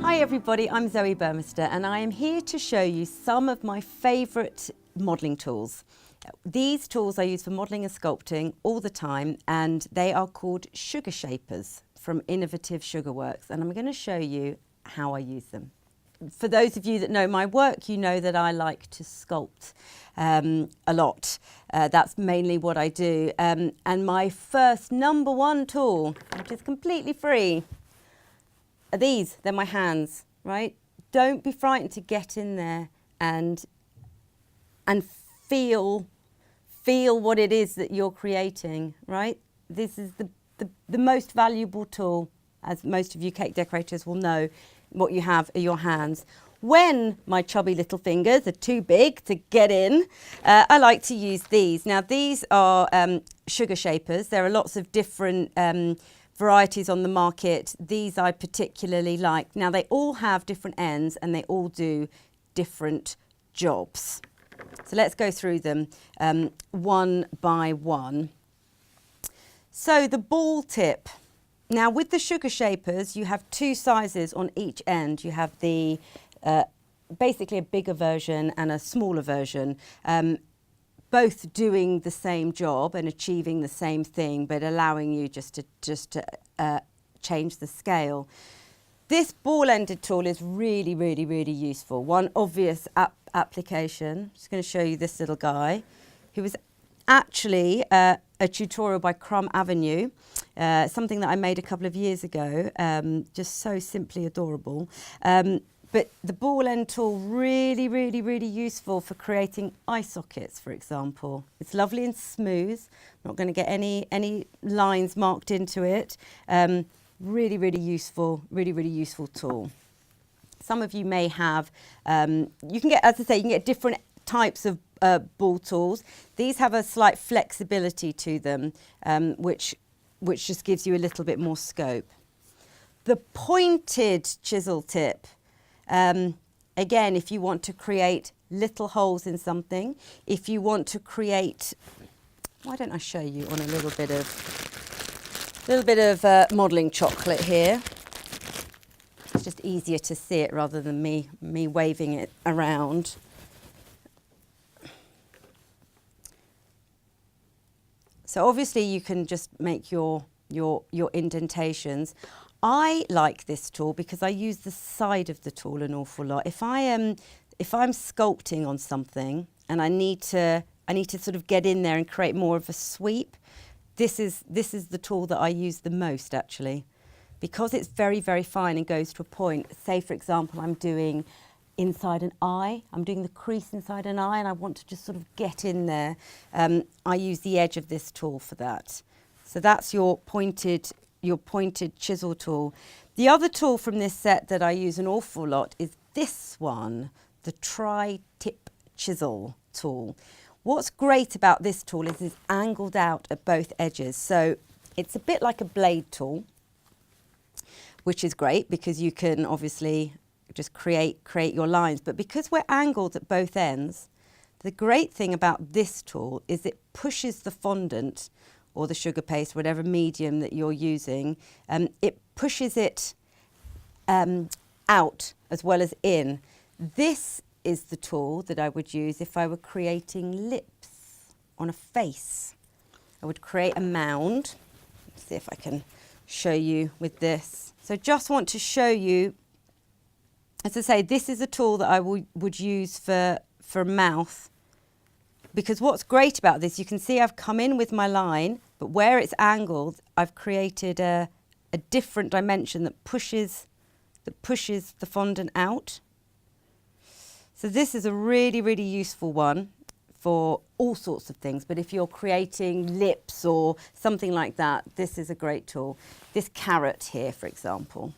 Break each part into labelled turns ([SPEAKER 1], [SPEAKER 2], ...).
[SPEAKER 1] Hi everybody, I'm Zoe Burmester and I am here to show you some of my favourite modelling tools. These tools I use for modelling and sculpting all the time, and they are called sugar shapers from Innovative Sugar Works, and I'm going to show you how I use them. For those of you that know my work, you know that I like to sculpt a lot. That's mainly what I do. And my first #1 tool, which is completely free, are these. They're my hands, right? Don't be frightened to get in there and feel what it is that you're creating, right? This is the most valuable tool, as most of you cake decorators will know. What you have are your hands. When my chubby little fingers are too big to get in, I like to use these. Now these are sugar shapers. There are lots of different varieties on the market. These I particularly like. Now they all have different ends and they all do different jobs. So let's go through them one by one. So the ball tip. Now with the sugar shapers, you have two sizes on each end. You have the basically a bigger version and a smaller version, both doing the same job and achieving the same thing, but allowing you just to change the scale. This ball-ended tool is really, really, really useful. One obvious application. I'm just going to show you this little guy, who was actually a tutorial by Crumb Avenue, something that I made a couple of years ago, just so simply adorable. But the ball end tool, really, really, really useful for creating eye sockets, for example. It's lovely and smooth. Not going to get any lines marked into it. Really, really useful tool. Some of you may have, you can get, as I say, you can get different types of ball tools. These have a slight flexibility to them, which just gives you a little bit more scope. The pointed chisel tip, again, if you want to create little holes in something, if you want to create, why don't I show you on a little bit of modelling chocolate here. It's just easier to see it rather than me waving it around. So obviously you can just make your indentations. I like this tool because I use the side of the tool an awful lot. If I'm sculpting on something and I need to sort of get in there and create more of a sweep, this is the tool that I use the most, actually, because it's very, very fine and goes to a point. Say, for example, I'm doing inside an eye. I'm doing the crease inside an eye and I want to just sort of get in there. I use the edge of this tool for that. So that's your pointed chisel tool. The other tool from this set that I use an awful lot is this one, the tri-tip chisel tool. What's great about this tool is it's angled out at both edges. So it's a bit like a blade tool, which is great because you can obviously just create your lines. But because we're angled at both ends, the great thing about this tool is it pushes the fondant or the sugar paste, whatever medium that you're using, it pushes it out as well as in. This is the tool that I would use if I were creating lips on a face. I would create a mound. Let's see if I can show you with this. So just want to show you, as I say, this is a tool that I would use for mouth, because what's great about this, you can see I've come in with my line, but where it's angled, I've created a different dimension that pushes the fondant out. So this is a really, really useful one for all sorts of things, but if you're creating lips or something like that, this is a great tool. This carrot here, for example,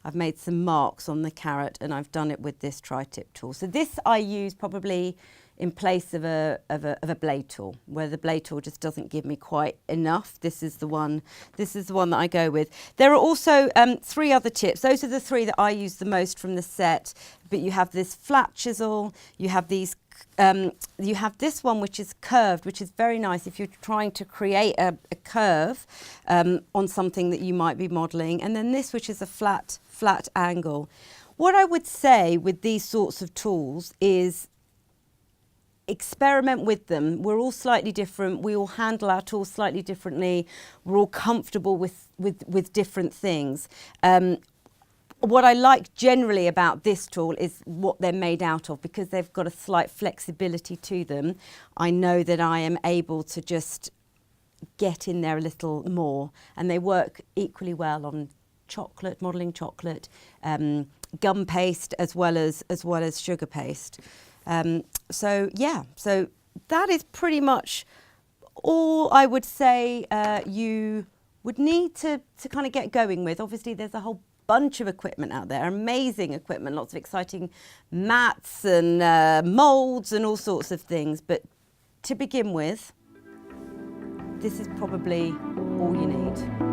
[SPEAKER 1] I've made some marks on the carrot and I've done it with this tri-tip tool. So this I use probably in place of a blade tool, where the blade tool just doesn't give me quite enough. This is the one that I go with. There are also 3 other tips. Those are the 3 that I use the most from the set. But you have this flat chisel, you have these you have this one which is curved, which is very nice if you're trying to create a curve on something that you might be modelling, and then this which is a flat angle. What I would say with these sorts of tools is experiment with them. We're all slightly different. We all handle our tools slightly differently. We're all comfortable with different things. What I like generally about this tool is what they're made out of, because they've got a slight flexibility to them. I know that I am able to just get in there a little more, and they work equally well on chocolate, modelling chocolate, gum paste, as well as sugar paste. So that is pretty much all I would say you would need to kind of get going with. Obviously, there's a whole bunch of equipment out there, amazing equipment, lots of exciting mats and moulds and all sorts of things. But to begin with, this is probably all you need.